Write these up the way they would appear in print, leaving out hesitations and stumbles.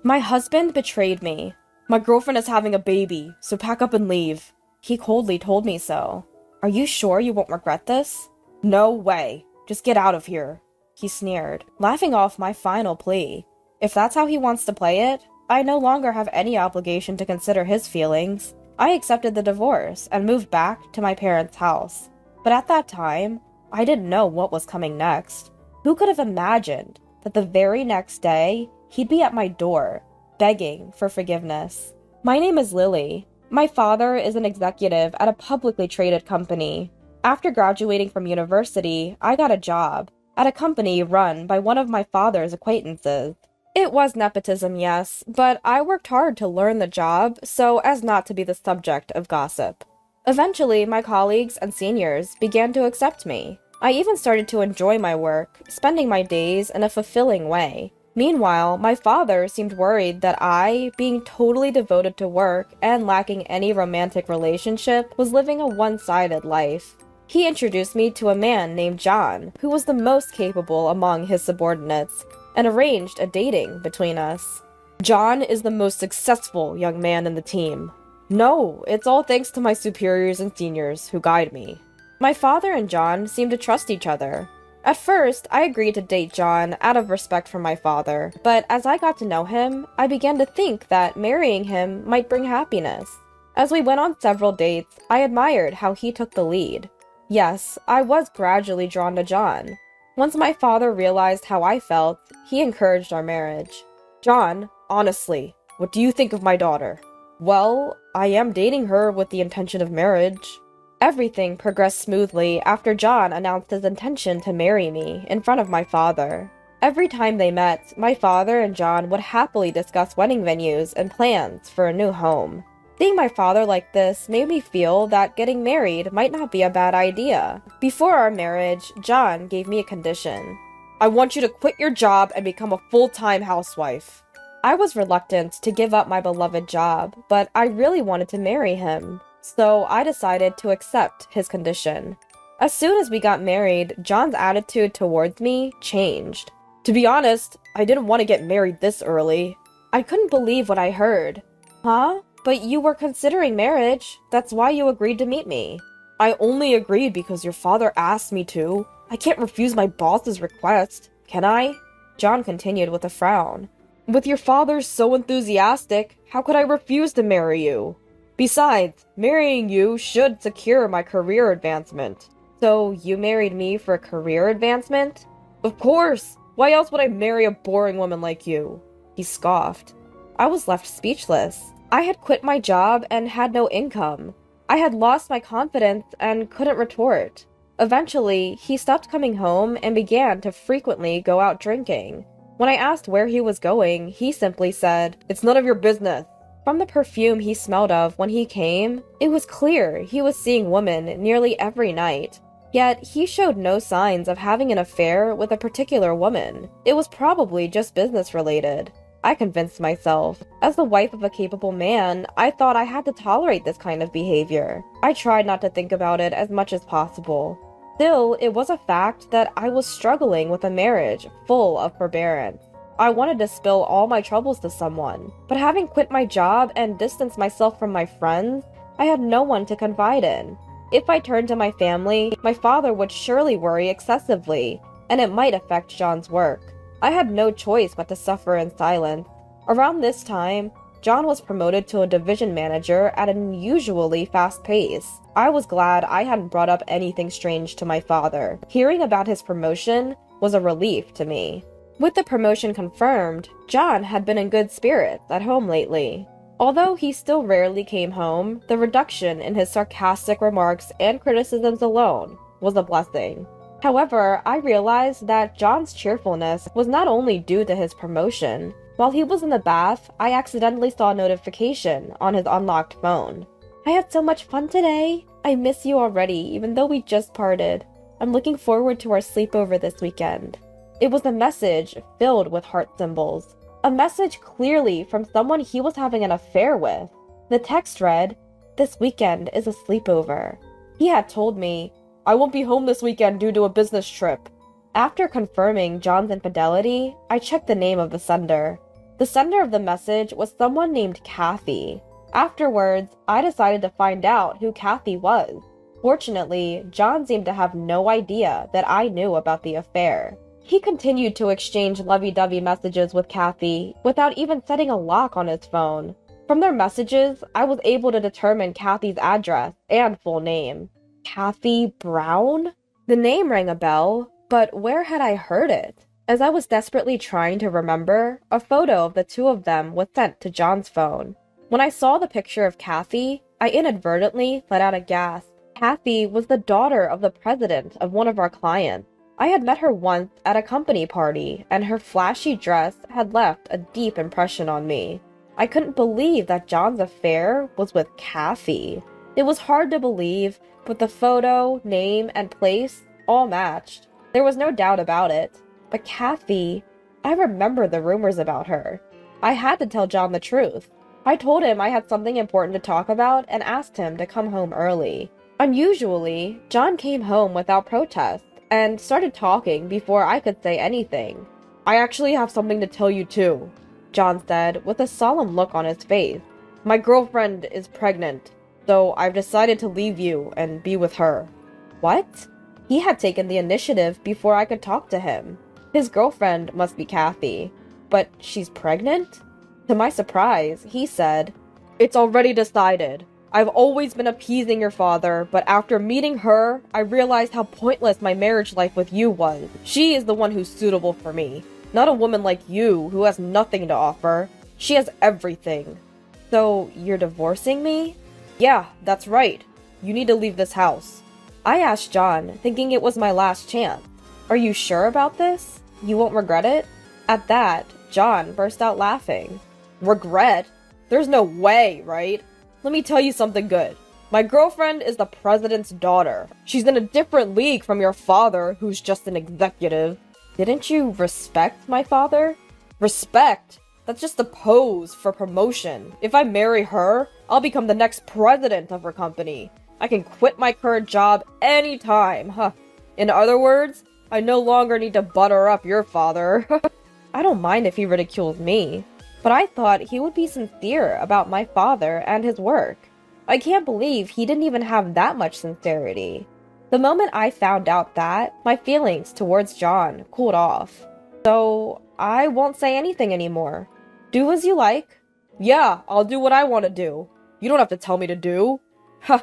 My husband betrayed me. My girlfriend is having a baby, so pack up and leave. He coldly told me so. Are you sure you won't regret this? No way. Just get out of here. He sneered, laughing off my final plea. If that's how he wants to play it, I no longer have any obligation to consider his feelings. I accepted the divorce and moved back to my parents' house. But at that time, I didn't know what was coming next. Who could have imagined that the very next day, he'd be at my door, begging for forgiveness? My name is Lily. My father is an executive at a publicly traded company. After graduating from university, I got a job at a company run by one of my father's acquaintances. It was nepotism, yes, but I worked hard to learn the job so as not to be the subject of gossip. Eventually, my colleagues and seniors began to accept me. I even started to enjoy my work, spending my days in a fulfilling way. Meanwhile, my father seemed worried that I, being totally devoted to work and lacking any romantic relationship, was living a one-sided life. He introduced me to a man named John, who was the most capable among his subordinates, and arranged a dating between us. John is the most successful young man in the team. No, it's all thanks to my superiors and seniors who guide me. My father and John seemed to trust each other. At first, I agreed to date John out of respect for my father, but as I got to know him, I began to think that marrying him might bring happiness. As we went on several dates, I admired how he took the lead. Yes, I was gradually drawn to John. Once my father realized how I felt, he encouraged our marriage. John, honestly, what do you think of my daughter? Well, I am dating her with the intention of marriage. Everything progressed smoothly after John announced his intention to marry me in front of my father. Every time they met, my father and John would happily discuss wedding venues and plans for a new home. Seeing my father like this made me feel that getting married might not be a bad idea. Before our marriage, John gave me a condition. I want you to quit your job and become a full-time housewife. I was reluctant to give up my beloved job, but I really wanted to marry him. So I decided to accept his condition. As soon as we got married, John's attitude towards me changed. To be honest, I didn't want to get married this early. I couldn't believe what I heard. Huh? But you were considering marriage. That's why you agreed to meet me. I only agreed because your father asked me to. I can't refuse my boss's request, can I? John continued with a frown. With your father so enthusiastic, how could I refuse to marry you? Besides, marrying you should secure my career advancement. So, you married me for a career advancement? Of course! Why else would I marry a boring woman like you? He scoffed. I was left speechless. I had quit my job and had no income. I had lost my confidence and couldn't retort. Eventually, he stopped coming home and began to frequently go out drinking. When I asked where he was going, he simply said, "It's none of your business." From the perfume he smelled of when he came, it was clear he was seeing women nearly every night. Yet, he showed no signs of having an affair with a particular woman. It was probably just business-related. I convinced myself. As the wife of a capable man, I thought I had to tolerate this kind of behavior. I tried not to think about it as much as possible. Still, it was a fact that I was struggling with a marriage full of forbearance. I wanted to spill all my troubles to someone, but having quit my job and distanced myself from my friends, I had no one to confide in. If I turned to my family, my father would surely worry excessively, and it might affect John's work. I had no choice but to suffer in silence. Around this time, John was promoted to a division manager at an unusually fast pace. I was glad I hadn't brought up anything strange to my father. Hearing about his promotion was a relief to me. With the promotion confirmed, John had been in good spirits at home lately. Although he still rarely came home, the reduction in his sarcastic remarks and criticisms alone was a blessing. However, I realized that John's cheerfulness was not only due to his promotion. While he was in the bath, I accidentally saw a notification on his unlocked phone. I had so much fun today. I miss you already, even though we just parted. I'm looking forward to our sleepover this weekend. It was a message filled with heart symbols. A message clearly from someone he was having an affair with. The text read, "This weekend is a sleepover." He had told me, "I won't be home this weekend due to a business trip." After confirming John's infidelity, I checked the name of the sender. The sender of the message was someone named Kathy. Afterwards, I decided to find out who Kathy was. Fortunately, John seemed to have no idea that I knew about the affair. He continued to exchange lovey-dovey messages with Kathy without even setting a lock on his phone. From their messages, I was able to determine Kathy's address and full name. Kathy Brown? The name rang a bell, but where had I heard it? As I was desperately trying to remember, a photo of the two of them was sent to John's phone. When I saw the picture of Kathy, I inadvertently let out a gasp. Kathy was the daughter of the president of one of our clients. I had met her once at a company party, and her flashy dress had left a deep impression on me. I couldn't believe that John's affair was with Kathy. It was hard to believe, but the photo, name, and place all matched. There was no doubt about it. But Kathy, I remember the rumors about her. I had to tell John the truth. I told him I had something important to talk about and asked him to come home early. Unusually, John came home without protest and started talking before I could say anything. "I actually have something to tell you too," John said with a solemn look on his face. "My girlfriend is pregnant, so I've decided to leave you and be with her." What? He had taken the initiative before I could talk to him. His girlfriend must be Kathy. But she's pregnant? To my surprise, he said, "It's already decided. I've always been appeasing your father, but after meeting her, I realized how pointless my marriage life with you was. She is the one who's suitable for me, not a woman like you who has nothing to offer. She has everything." "So, you're divorcing me?" "Yeah, that's right. You need to leave this house." I asked John, thinking it was my last chance. "Are you sure about this? You won't regret it?" At that, John burst out laughing. "Regret? There's no way, right? Let me tell you something good. My girlfriend is the president's daughter. She's in a different league from your father, who's just an executive." "Didn't you respect my father?" "Respect? That's just a pose for promotion. If I marry her, I'll become the next president of her company. I can quit my current job anytime, huh? In other words, I no longer need to butter up your father." I don't mind if he ridicules me, but I thought he would be sincere about my father and his work. I can't believe he didn't even have that much sincerity. The moment I found out that, my feelings towards John cooled off. So, I won't say anything anymore. Do as you like. "Yeah, I'll do what I want to do. You don't have to tell me to do." Huh.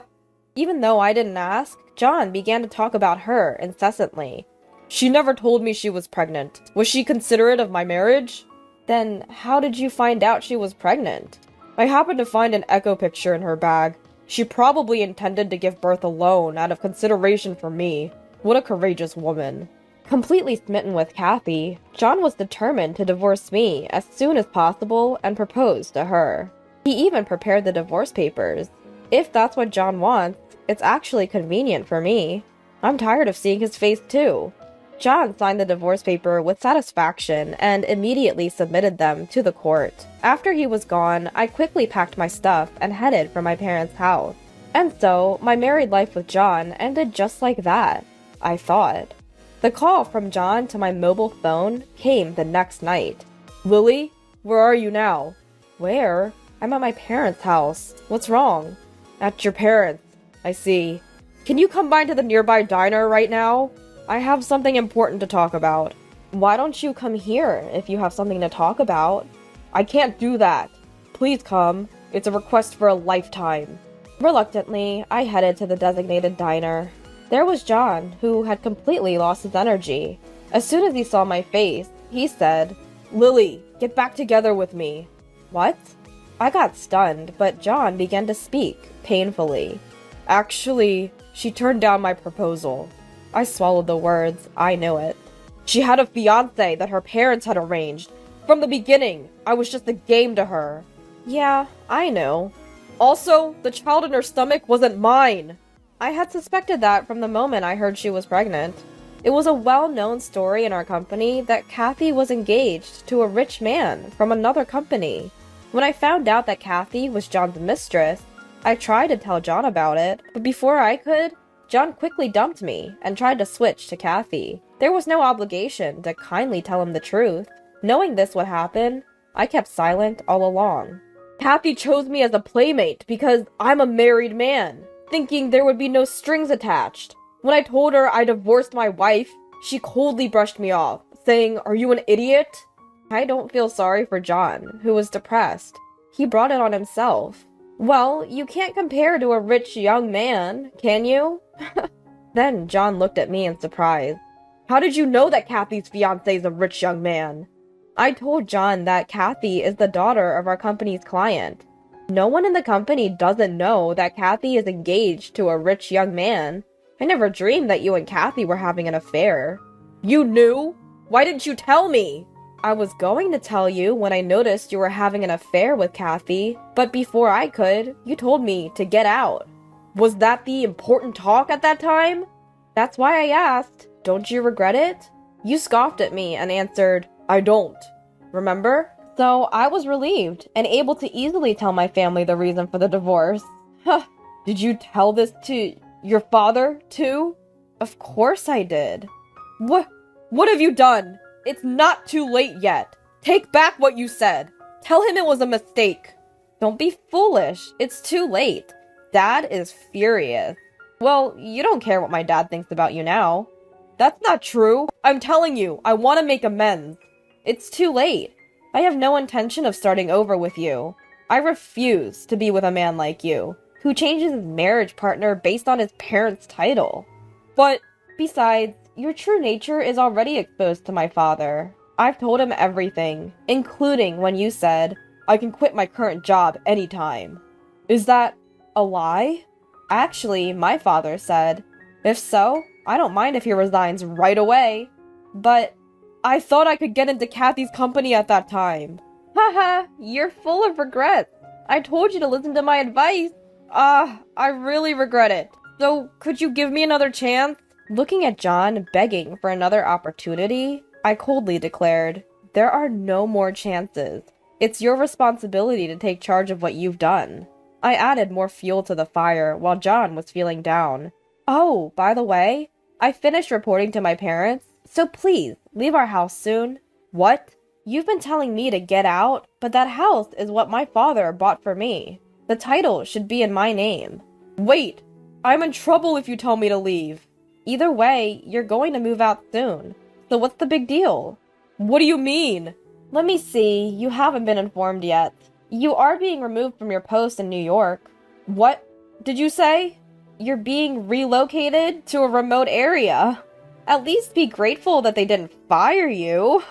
Even though I didn't ask, John began to talk about her incessantly. "She never told me she was pregnant. Was she considerate of my marriage?" "Then how did you find out she was pregnant?" "I happened to find an echo picture in her bag. She probably intended to give birth alone out of consideration for me. What a courageous woman." Completely smitten with Kathy, John was determined to divorce me as soon as possible and proposed to her. He even prepared the divorce papers. If that's what John wants, it's actually convenient for me. I'm tired of seeing his face too. John signed the divorce paper with satisfaction and immediately submitted them to the court. After he was gone, I quickly packed my stuff and headed for my parents' house. And so, my married life with John ended just like that, I thought. The call from John to my mobile phone came the next night. "Lily, where are you now?" "Where? I'm at my parents' house. What's wrong?" "At your parents'. I see. Can you come by to the nearby diner right now? I have something important to talk about." "Why don't you come here if you have something to talk about?" "I can't do that. Please come. It's a request for a lifetime." Reluctantly, I headed to the designated diner. There was John, who had completely lost his energy. As soon as he saw my face, he said, "Lily, get back together with me." "What?" I got stunned, but John began to speak, painfully. "Actually, she turned down my proposal." I swallowed the words. I knew it. "She had a fiancé that her parents had arranged. From the beginning, I was just a game to her." "Yeah, I know." "Also, the child in her stomach wasn't mine." I had suspected that from the moment I heard she was pregnant. It was a well-known story in our company that Kathy was engaged to a rich man from another company. When I found out that Kathy was John's mistress, I tried to tell John about it, but before I could, John quickly dumped me and tried to switch to Kathy. There was no obligation to kindly tell him the truth. Knowing this would happen, I kept silent all along. Kathy chose me as a playmate because I'm a married man, thinking there would be no strings attached. When I told her I divorced my wife, she coldly brushed me off, saying, "Are you an idiot?" I don't feel sorry for John, who was depressed. He brought it on himself. Well, you can't compare to a rich young man, can you? Then John looked at me in surprise. How did you know that Kathy's fiancé is a rich young man? I told John that Kathy is the daughter of our company's client. No one in the company doesn't know that Kathy is engaged to a rich young man. I never dreamed that you and Kathy were having an affair. You knew? Why didn't you tell me? I was going to tell you when I noticed you were having an affair with Kathy, but before I could, you told me to get out. Was that the important talk at that time? That's why I asked. Don't you regret it? You scoffed at me and answered, I don't. Remember? So I was relieved and able to easily tell my family the reason for the divorce. Huh. Did you tell this to your father, too? Of course I did. What have you done? It's not too late yet. Take back what you said. Tell him it was a mistake. Don't be foolish. It's too late. Dad is furious. Well, you don't care what my dad thinks about you now. That's not true. I'm telling you, I want to make amends. It's too late. I have no intention of starting over with you. I refuse to be with a man like you, who changes his marriage partner based on his parents' title. But, besides, your true nature is already exposed to my father. I've told him everything, including when you said, I can quit my current job anytime. Is that a lie? Actually, my father said, if so, I don't mind if he resigns right away. But I thought I could get into Kathy's company at that time. Haha, you're full of regrets. I told you to listen to my advice. I really regret it. So, could you give me another chance? Looking at John begging for another opportunity, I coldly declared, there are no more chances. It's your responsibility to take charge of what you've done. I added more fuel to the fire while John was feeling down. Oh, by the way, I finished reporting to my parents, so please, leave our house soon. What? You've been telling me to get out, but that house is what my father bought for me. The title should be in my name. Wait, I'm in trouble if you tell me to leave. Either way, you're going to move out soon. So what's the big deal? What do you mean? Let me see, you haven't been informed yet. You are being removed from your post in New York. What did you say? You're being relocated to a remote area. At least be grateful that they didn't fire you.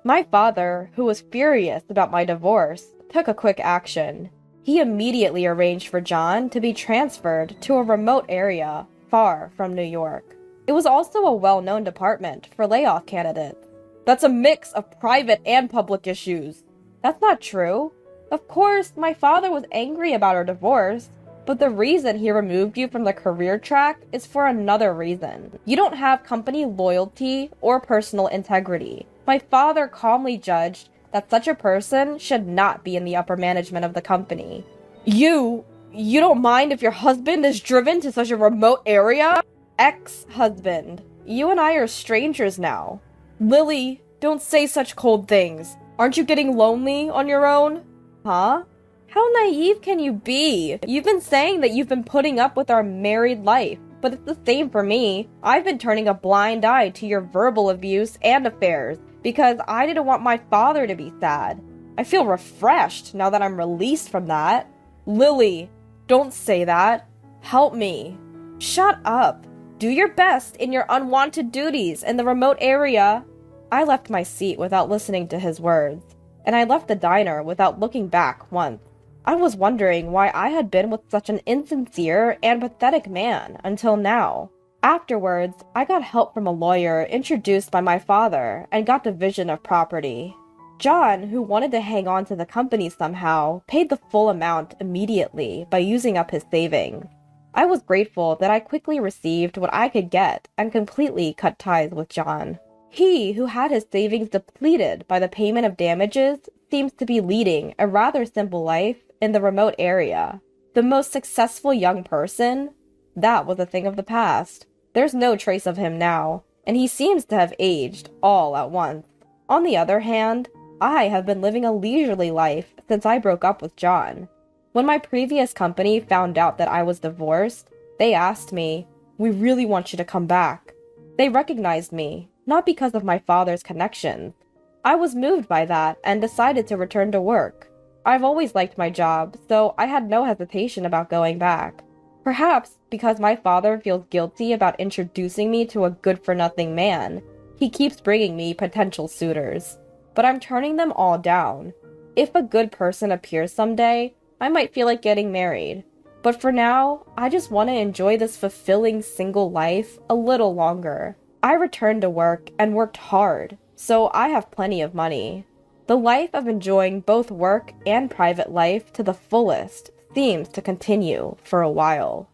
My father, who was furious about my divorce, took a quick action. He immediately arranged for John to be transferred to a remote area far from New York. It was also a well-known department for layoff candidates. That's a mix of private and public issues. That's not true. Of course, my father was angry about our divorce, but the reason he removed you from the career track is for another reason. You don't have company loyalty or personal integrity. My father calmly judged that such a person should not be in the upper management of the company. You don't mind if your husband is driven to such a remote area? Ex-husband. You and I are strangers now. Lily, don't say such cold things. Aren't you getting lonely on your own? Huh? How naive can you be? You've been saying that you've been putting up with our married life, but it's the same for me. I've been turning a blind eye to your verbal abuse and affairs because I didn't want my father to be sad. I feel refreshed now that I'm released from that. Lily, don't say that. Help me. Shut up. Do your best in your unwanted duties in the remote area. I left my seat without listening to his words, and I left the diner without looking back once. I was wondering why I had been with such an insincere and pathetic man until now. Afterwards, I got help from a lawyer introduced by my father and got division of property. John, who wanted to hang on to the company somehow, paid the full amount immediately by using up his savings. I was grateful that I quickly received what I could get and completely cut ties with John. He, who had his savings depleted by the payment of damages, seems to be leading a rather simple life in the remote area. The most successful young person? That was a thing of the past. There's no trace of him now, and he seems to have aged all at once. On the other hand, I have been living a leisurely life since I broke up with John. When my previous company found out that I was divorced, they asked me, "We really want you to come back." They recognized me, not because of my father's connections. I was moved by that and decided to return to work. I've always liked my job, so I had no hesitation about going back. Perhaps because my father feels guilty about introducing me to a good-for-nothing man, he keeps bringing me potential suitors. But I'm turning them all down. If a good person appears someday, I might feel like getting married. But for now, I just want to enjoy this fulfilling single life a little longer. I returned to work and worked hard, so I have plenty of money. The life of enjoying both work and private life to the fullest seems to continue for a while.